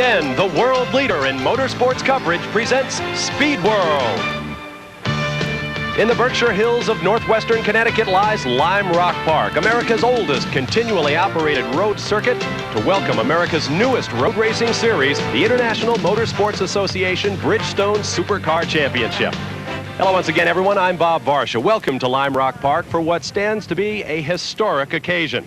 ESPN, the world leader in motorsports coverage, presents Speed World. In the Berkshire Hills of northwestern Connecticut lies Lime Rock Park, America's oldest continually operated road circuit, to welcome America's newest road racing series, the International Motorsports Association Bridgestone Supercar Championship. Hello once again, everyone. I'm Bob Varsha. Welcome to Lime Rock Park for what stands to be a historic occasion.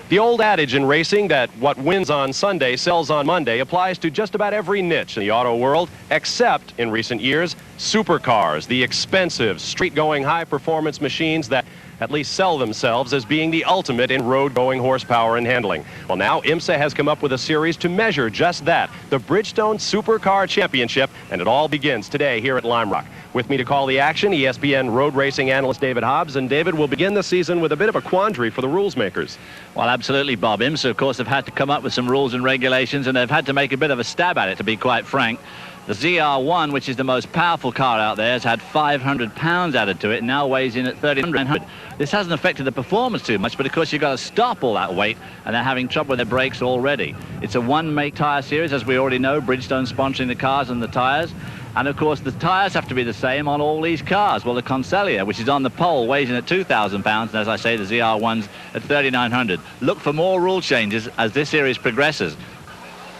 The old adage in racing that what wins on Sunday sells on Monday applies to just about every niche in the auto world, except, in recent years, supercars, the expensive, street-going, high-performance machines that at least sell themselves as being the ultimate in road-going horsepower and handling. Well, now IMSA has come up with a series to measure just that, the Bridgestone Supercar Championship, and it all begins today here at Lime Rock. With me to call the action, ESPN road racing analyst David Hobbs. And David, will begin the season with a bit of a quandary for the rules makers. Well, absolutely, Bob. IMSA, of course, have had to come up with some rules and regulations, and they've had to make a bit of a stab at it, to be quite frank. The ZR-1, which is the most powerful car out there, has had 500 pounds added to it and now weighs in at 3,900. This hasn't affected the performance too much, but of course you've got to stop all that weight, and they're having trouble with their brakes already. It's a one-make tyre series, as we already know, Bridgestone sponsoring the cars and the tyres. And of course the tyres have to be the same on all these cars. Well, the Consulier, which is on the pole, weighs in at 2,000 pounds, and as I say, the ZR-1's at 3,900. Look for more rule changes as this series progresses.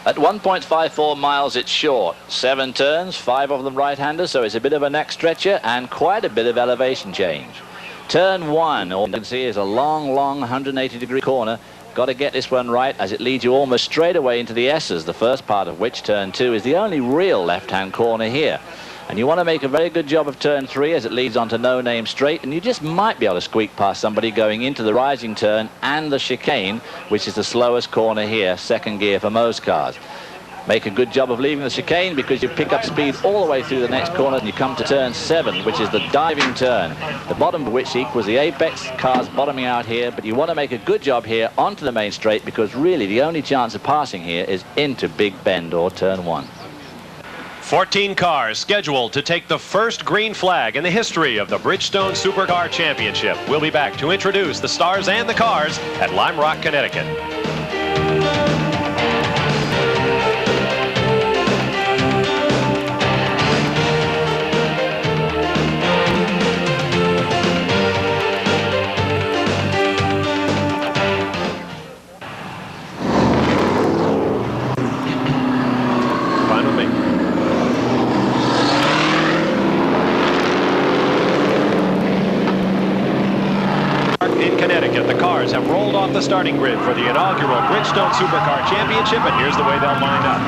At 1.54 miles, it's short. 7 turns, 5 of them right-handers, so it's a bit of a neck stretcher and quite a bit of elevation change. Turn 1, all you can see is a long 180-degree corner. Got to get this one right, as it leads you almost straight away into the S's, the first part of which, turn 2, is the only real left-hand corner here. And you want to make a very good job of turn 3 as it leads onto No Name Straight, and you just might be able to squeak past somebody going into the rising turn and the chicane, which is the slowest corner here, second gear for most cars. Make a good job of leaving the chicane, because you pick up speed all the way through the next corner, and you come to turn 7, which is the diving turn, the bottom of which equals the apex. Cars bottoming out here, but you want to make a good job here onto the main straight, because really the only chance of passing here is into Big Bend or turn 1. 14 cars scheduled to take the first green flag in the history of the Bridgestone Supercar Championship. We'll be back to introduce the stars and the cars at Lime Rock, Connecticut. Connecticut. The cars have rolled off the starting grid for the inaugural Bridgestone Supercar Championship, and here's the way they'll line up.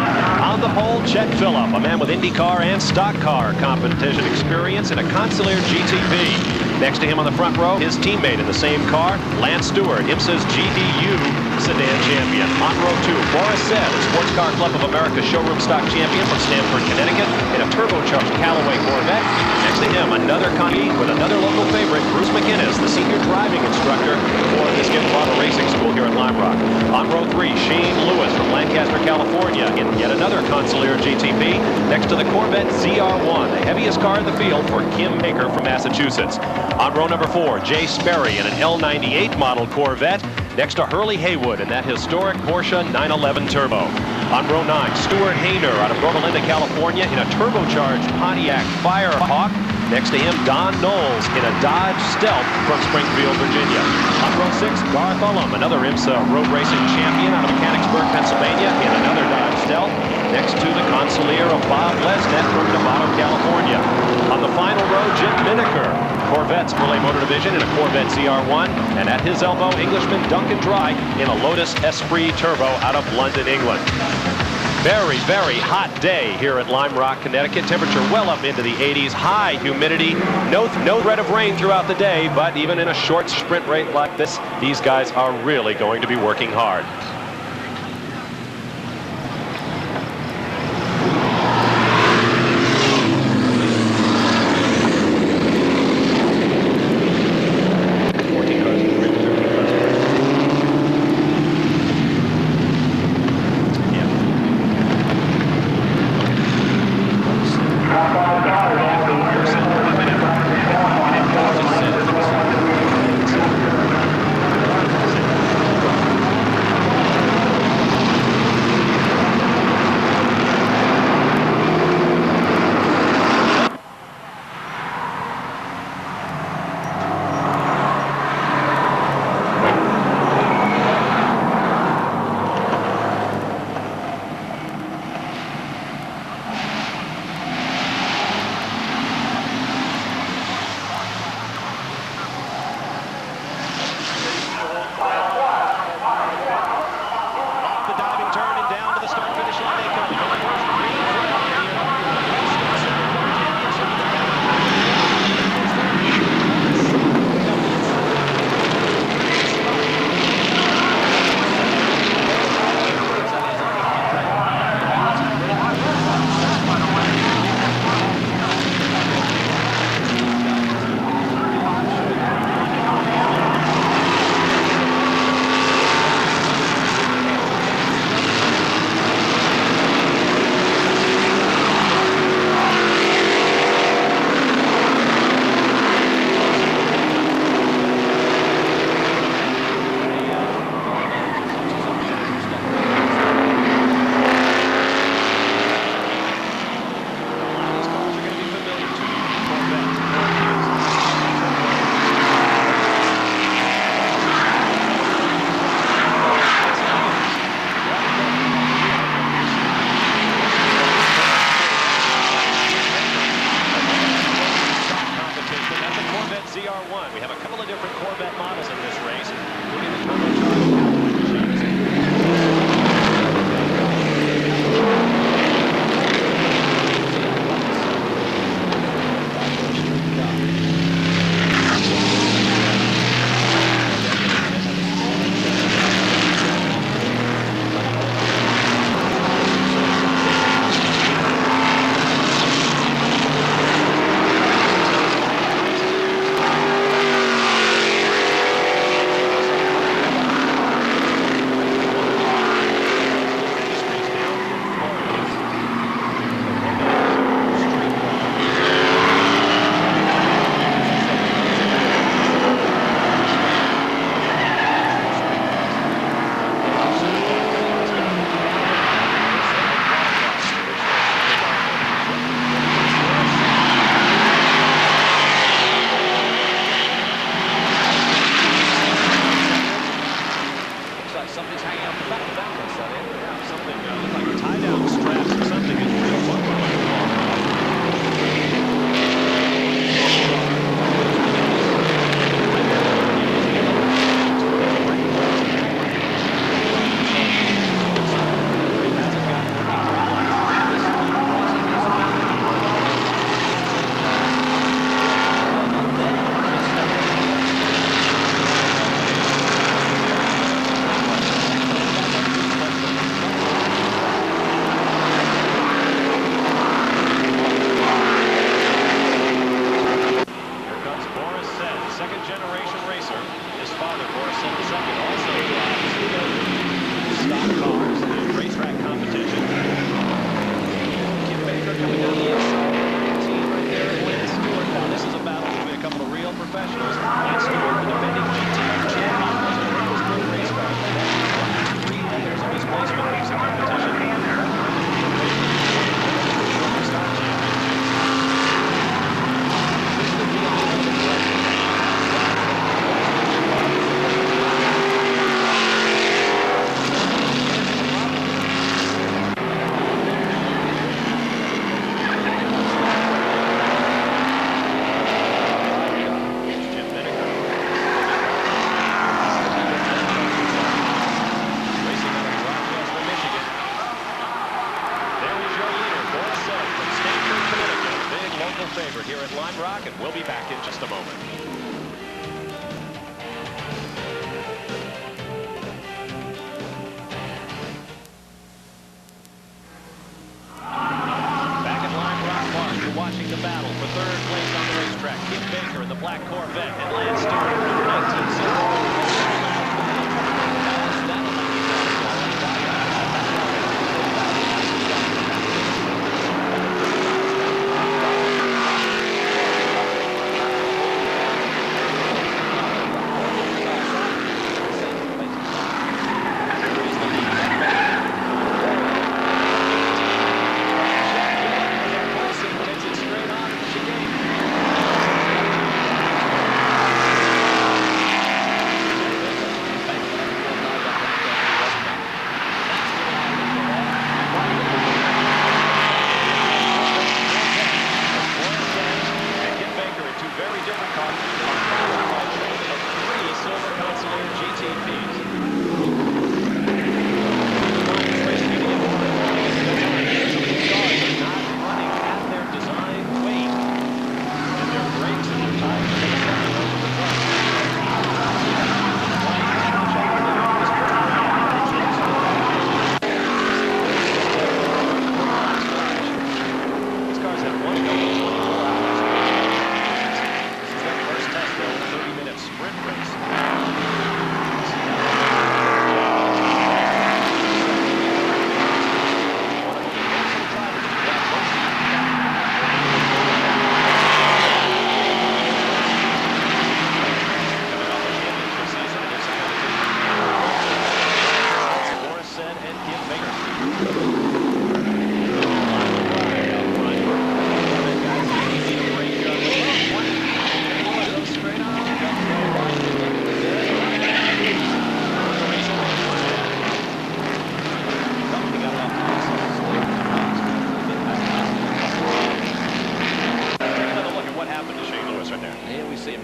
On the pole, Chet Phillip, a man with IndyCar and stock car competition experience in a Consulier GTV. Next to him on the front row, his teammate in the same car, Lance Stewart, IMSA's GDU sedan champion. On row 2, Boris Said, a Sports Car Club of America showroom stock champion from Stamford, Connecticut, in a turbocharged Callaway Corvette. Next to him, another Connie with another local favorite, Bruce McInnes, the senior driving instructor for the Skip Auto Racing School here at Lime Rock. On row 3, Shane Lewis from Lancaster, California, in yet another Consulier GTP, next to the Corvette ZR-1, the heaviest car in the field for Kim Baker from Massachusetts. On row number 4, Jay Sperry in an L98 model Corvette, next to Hurley Haywood in that historic Porsche 911 Turbo. On row 9, Stuart Hayner out of Rosalinda, California, in a turbocharged Pontiac Firehawk. Next to him, Don Knowles in a Dodge Stealth from Springfield, Virginia. On row 6, Garth Ullum, another IMSA road racing champion out of Mechanicsburg, Pennsylvania, in another Dodge Stealth. Next to the Consulier of Bob Lesnet from Novato, California. On the final row, Jim Miniker, Corvette's Relay Motor Division, in a Corvette ZR-1. And at his elbow, Englishman Duncan Dry in a Lotus Esprit Turbo out of London, England. Very, very hot day here at Lime Rock, Connecticut. Temperature well up into the 80s, high humidity, no threat of rain throughout the day, but even in a short sprint rate like this, these guys are really going to be working hard. here at Lime Rock, and we'll be back in just a moment. Back at Lime Rock Park, you're watching the battle for third place on the racetrack. Kim Baker in the black Corvette and Lance Stewart in the 1960.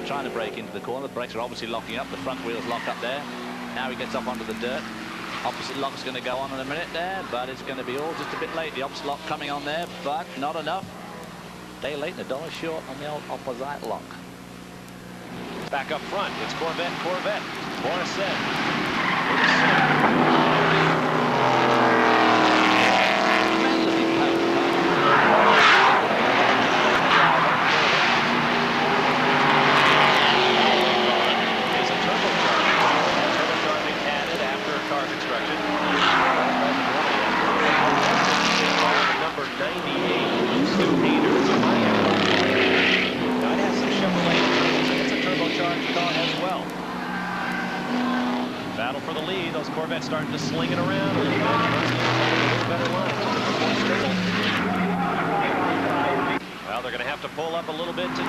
Trying to brake into the corner. The brakes are obviously locking up. The front wheels lock up there. Now he gets up onto the dirt. Opposite lock's going to go on in a minute there, but it's going to be all just a bit late. The opposite lock coming on there, but not enough. Day late and $1 short on the old opposite lock. Back up front, it's Corvette. Morissette. Battle for the lead. Those Corvettes starting to sling it around a little bit. A better line. Well, they're going to have to pull up a little bit to do it.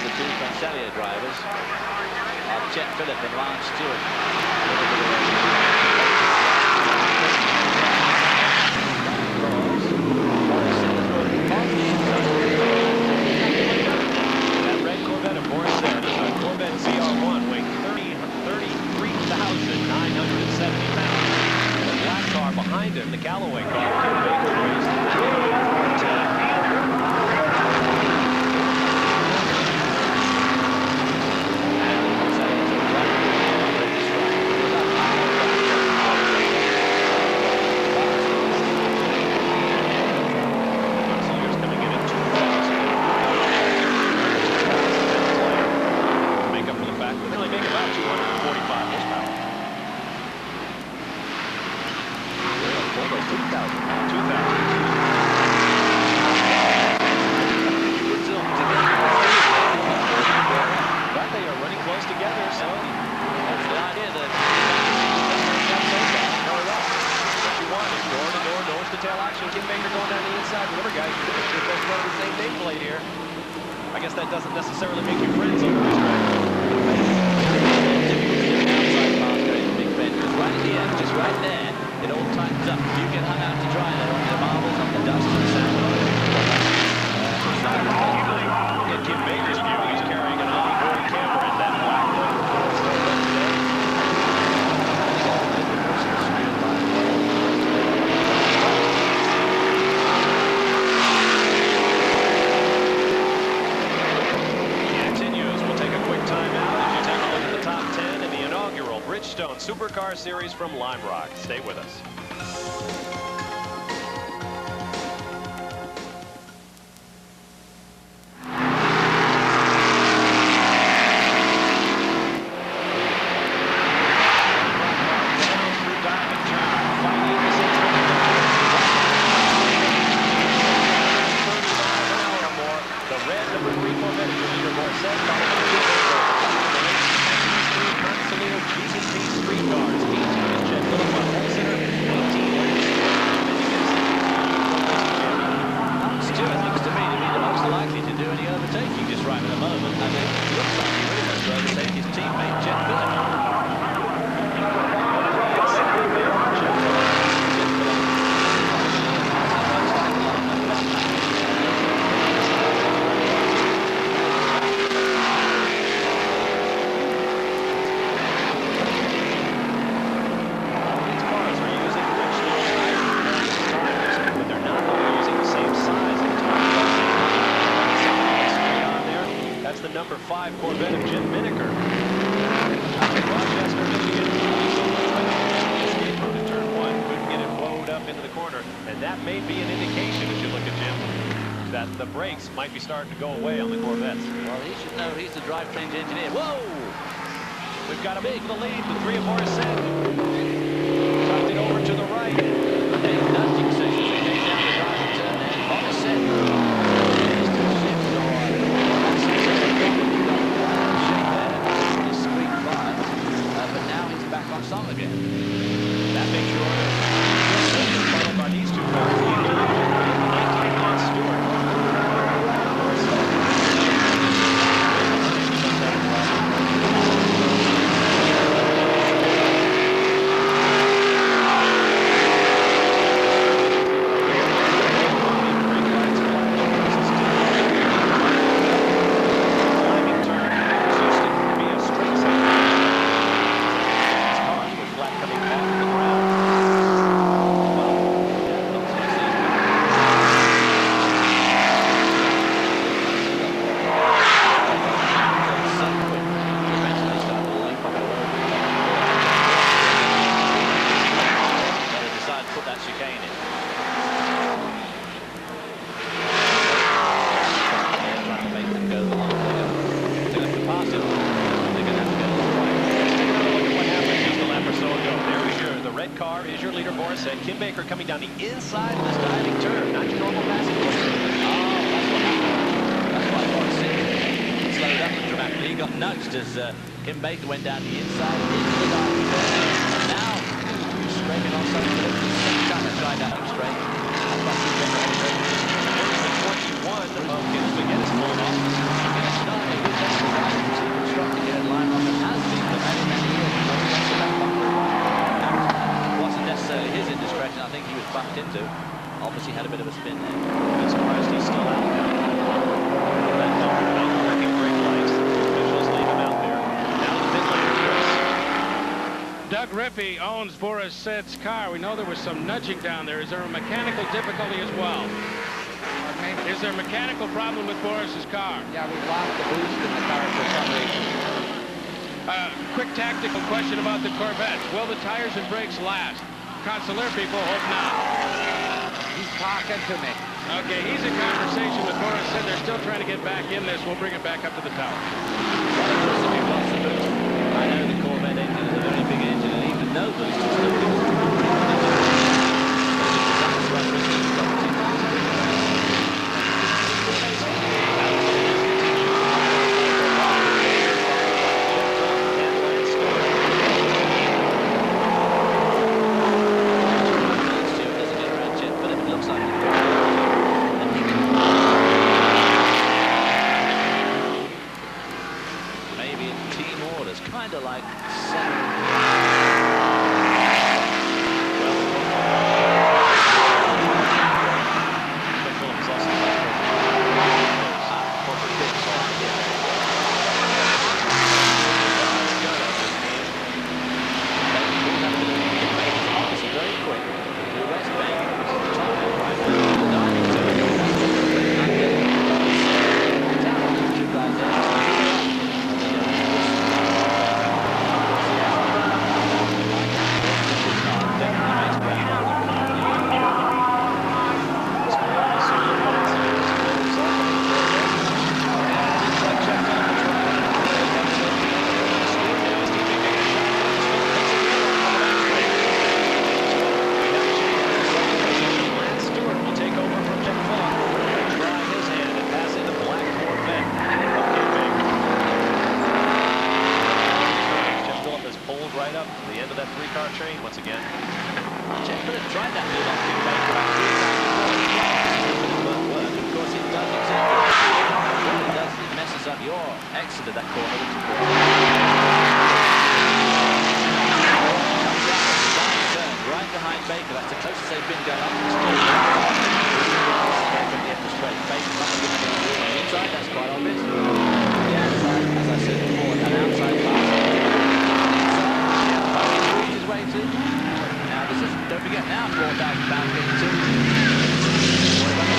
The two Consulier drivers are Chet Phillip and Lance Stewart. Corvette ZR-1 weighing 33,970 pounds. And the black car behind him, the Callaway car, Kim Baker, weighs 3,010. Kim Baker going down the inside. Remember, guys, you're both running the same nameplate here. I guess that doesn't necessarily make you friends on the racetrack. Big Ben, just right at the end, just right there, it all tightens up. You get hung out to dry there on the marbles, on the dust and the sand. In Kim Baker's view, he's carrying an onboard camera in that black Bridgestone Supercar Series from Lime Rock. Stay with us. Number 5 Corvette of Jim Miniker. Rochester, Michigan. Escape road in turn 1. Couldn't get it woed up into the corner. And that may be an indication, as you look at Jim, that the brakes might be starting to go away on the Corvettes. Well, he should know. He's the drivetrain engineer. Whoa! We've got a big for the lead. The 3 of Morissette. Tucked it over to the right. Hey, nudging sessions. They came down the driving turn there. Morissette. But now he's back on song again. That makes you followed by these 2 cars. The 19 Con Stewart. Coming down the inside of this diving turn, not your normal passing course. That's why Morissette slowed up dramatically. He got nudged as Kim Baker went down the inside into the diving turn. Now, scraping on something. Trying to try that up straight. That's why Kim Baker had the 21 of Kim Baker's pulled off. It's not a good technical driving constructor here at Lime Rock. It has been for many, many years. Wasn't necessarily his indiscretion. I think he was bumped into. Obviously had a bit of a spin there. I'm surprised he's still out there. That number 1 working brake lights. Officials leave him out there. Now the pit lane, Chris. Doug Rippey owns Morissette's car. We know there was some nudging down there. Is there a mechanical difficulty as well? Is there a mechanical problem with Boris's car? Yeah, we've lost the boost in the car for some reason. Quick tactical question about the Corvette. Will the tires and brakes last? Consulier people hope not. He's talking to me. Okay, he's in conversation with Morissette. They're still trying to get back in this. We'll bring it back up to the tower. I know the Corvette engine is a very big engine, and even nobody's just looking. Kind of like 7. of that three-car train once again. Jeff could have tried that move on Kim Baker about 3 times before. It won't work. Of course, it does exactly. What it does is it messes up your exit of that corner, which is good. Right behind Baker. That's the closest they've been going up to the straight. Baker at the end of the straight. Baker's not going to be on the inside. That's quite obvious. The outside, as I said before, an outside pass. Inside, his way to. Now this is, don't forget now, £4,000 getting to. What about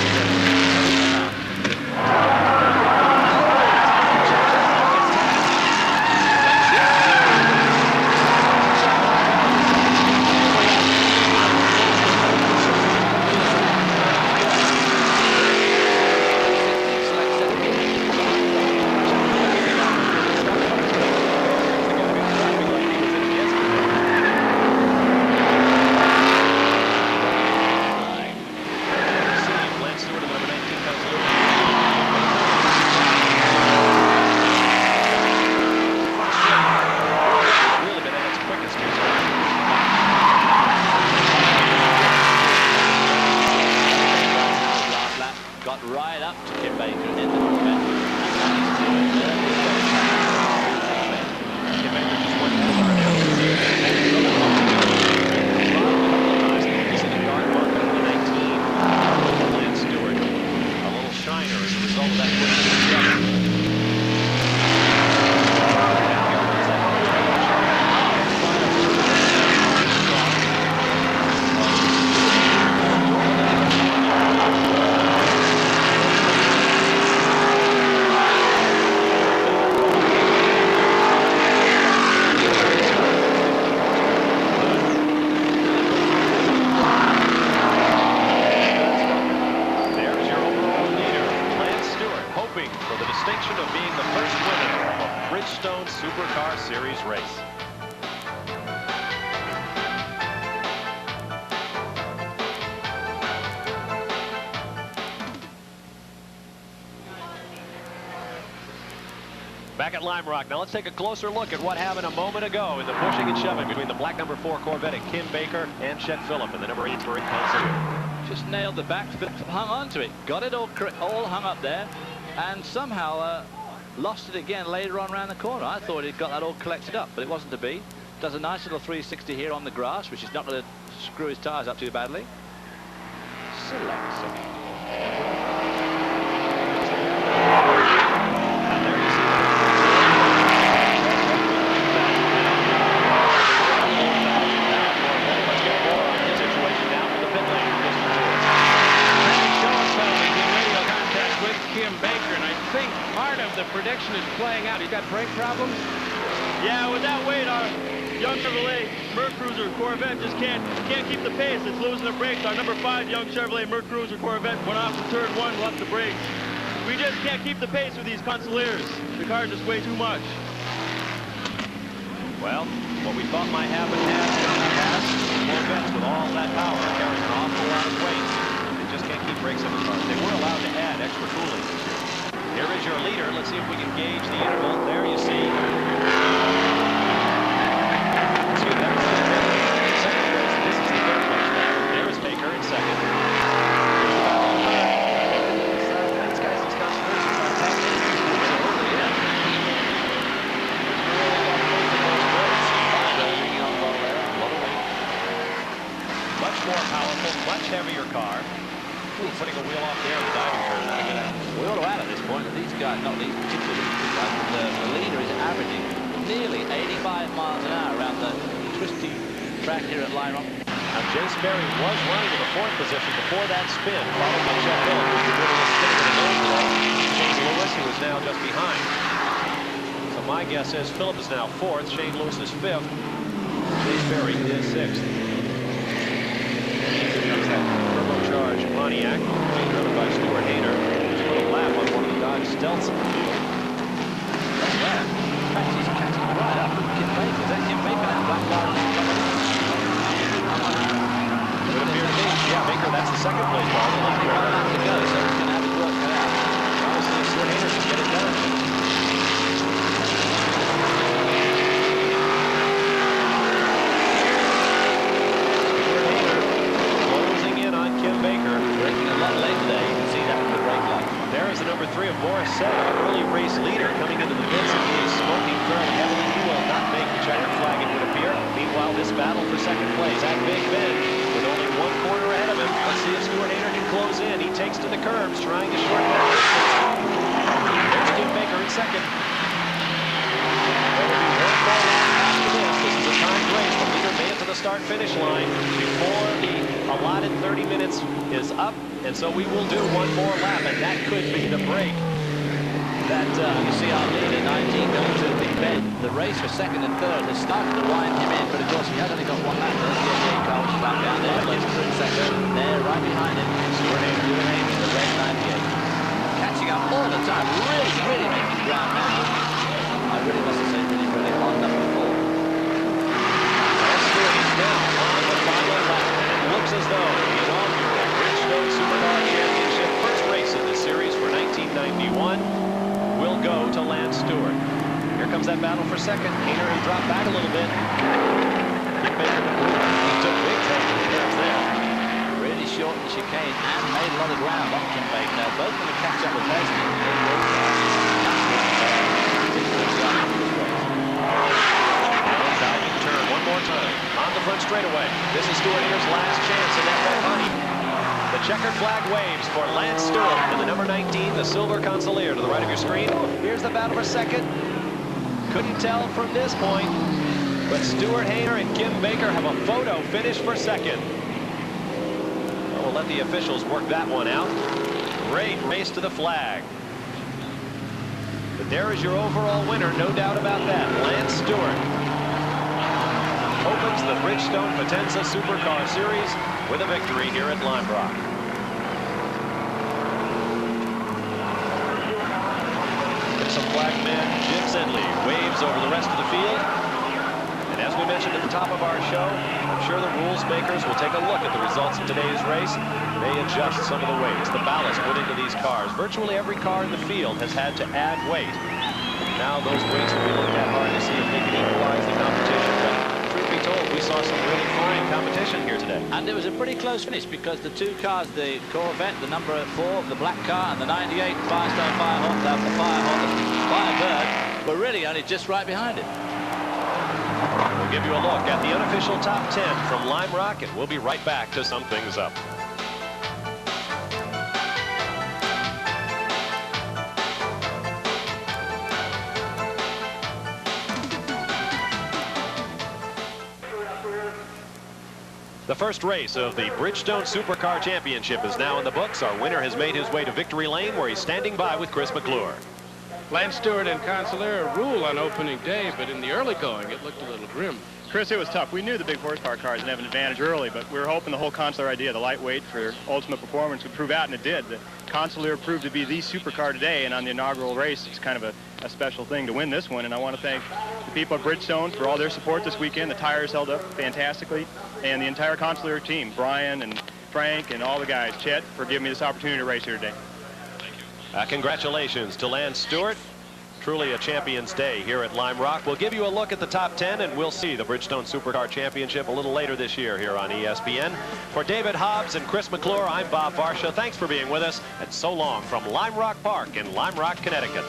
right up to Kim Baker and then the Corvette. Kim Baker just went over he's in the yard mark of the 19. Lance Stewart, a little shiner as a result of that quick. For the distinction of being the first winner of a Bridgestone Supercar Series race. Back at Lime Rock. Now let's take a closer look at what happened a moment ago in the pushing and shoving between the black number 4 Corvette and Kim Baker and Chet Phillip and the number 8 Consulier. Just nailed the back, hung on to it, got it all hung up there, and somehow lost it again later on around the corner. I thought he'd got that all collected up, but it wasn't to be. Does a nice little 360 here on the grass, which is not going to screw his tyres up too badly. Select. The prediction is playing out. He's got brake problems. Yeah, with that weight, our young Chevrolet Mercruiser Corvette just can't keep the pace. It's losing the brakes. Our number 5 young Chevrolet Mercruiser Corvette went off the turn 1, left the brakes. We just can't keep the pace with these Consuliers. The car just way too much. Well, what we thought might happen has come to pass. Corvettes with all that power carrying an awful lot of weight. They just can't keep brakes on the car. They were allowed to add extra cooling. Here is your leader. Let's see if we can gauge the interval. There you see. Let's see, that was second place. This is the third place now. There is Baker in second. Here's the battle of third. These guys, these Consuliers are trying to pack in. Much more powerful, much heavier car. Ooh, putting a wheel off there in the diving turn. We ought to add at this point that these guys, not these particularly, the leader is averaging nearly 85 miles an hour around the twisty track here at Lime Rock. Now, Jace Berry was running in the 4th position before that spin, followed by Chet Phillip, who's been really spinning in the nose today. Shane Lewis, who is now just behind. So my guess is Phillip is now 4th, Shane Lewis is 5th, Jace Berry is 6th. Here comes that turbocharged Pontiac, driven by Stuart Hayner. A little lap on one of the Dodge Stealths. That's right. He's catching right up with Kim Baker. Is that Kim Baker now? Black car is coming up. It appears to be. Yeah, Baker, that's the second place car. He's got a lap to go, so he's going to have his work cut out. Obviously, Stuart Hayner can get it done. takes to the curbs, trying to shorten that distance. There's Kim Baker in second. There will be one more lap after this. This is a timed race. The leader made it to the start-finish line before the allotted 30 minutes is up, and so we will do one more lap, and that could be the break. That you see our leader 19 going to the big bend. The race for second and third has started to wind him in, but of course he has only got one lap. There's the NBA car, which is back down there. Lester in second. There, right behind him. Stuart Haynes in the red 98. Catching up all the time. Really making ground now. I really must have said really on number 4. Stuart is now on the final lap, and it looks as though the inaugural Bridgestone Supercar Championship first race in this series for 1991 will go to Lance Stewart. Here comes that battle for second. Hayner, he dropped back a little bit. He took big technical steps there. Really short the chicane and made a lot of ground on Kim Baker. Now both going to catch up with Leslie. Diving turn one more time. On the front straightaway. This is Stuart Hayner's last chance in that red honey. The checkered flag waves for Lance Stewart and the number 19, the silver Consulier, to the right of your screen. Here's the battle for second. Couldn't tell from this point, but Stuart Hayner and Kim Baker have a photo finish for second. Well, we'll let the officials work that one out. Great race to the flag. But there is your overall winner, no doubt about that. Lance Stewart opens the Bridgestone Potenza Supercar Series with a victory here at Lime Rock. Some flagman Jim Sedley waves over the rest of the field. And as we mentioned at the top of our show, I'm sure the rules makers will take a look at the results of today's race. They adjust some of the weights, the ballast put into these cars. Virtually every car in the field has had to add weight. Now those weights will be looked at hard to see if they can equalize the competition. But truth be told, we saw some really fine competition here today. And it was a pretty close finish because the two cars, the Corvette, the number 4, the black car, and the 98 Firestone Firehawk, the Firebird, were really only just right behind it. We'll give you a look at the unofficial top 10 from Lime Rock, and we'll be right back to sum things up. The first race of the Bridgestone Supercar Championship is now in the books. Our winner has made his way to victory lane, where he's standing by with Chris McClure. Lance Stewart and Consulier rule on opening day, but in the early going, it looked a little grim. Chris, it was tough. We knew the big horsepower cars would have an advantage early, but we were hoping the whole Consulier idea, the lightweight for ultimate performance, would prove out, and it did. The Consulier proved to be the supercar today, and on the inaugural race, it's kind of a special thing to win this one. And I want to thank the people at Bridgestone for all their support this weekend. The tires held up fantastically, and the entire Consulier team, Brian and Frank and all the guys, Chet, for giving me this opportunity to race here today. Congratulations to Lance Stewart. Truly a champion's day here at Lime Rock. We'll give you a look at the top 10, and we'll see the Bridgestone Supercar Championship a little later this year here on ESPN. For David Hobbs and Chris McClure, I'm Bob Varsha. Thanks for being with us, and so long from Lime Rock Park in Lime Rock, Connecticut.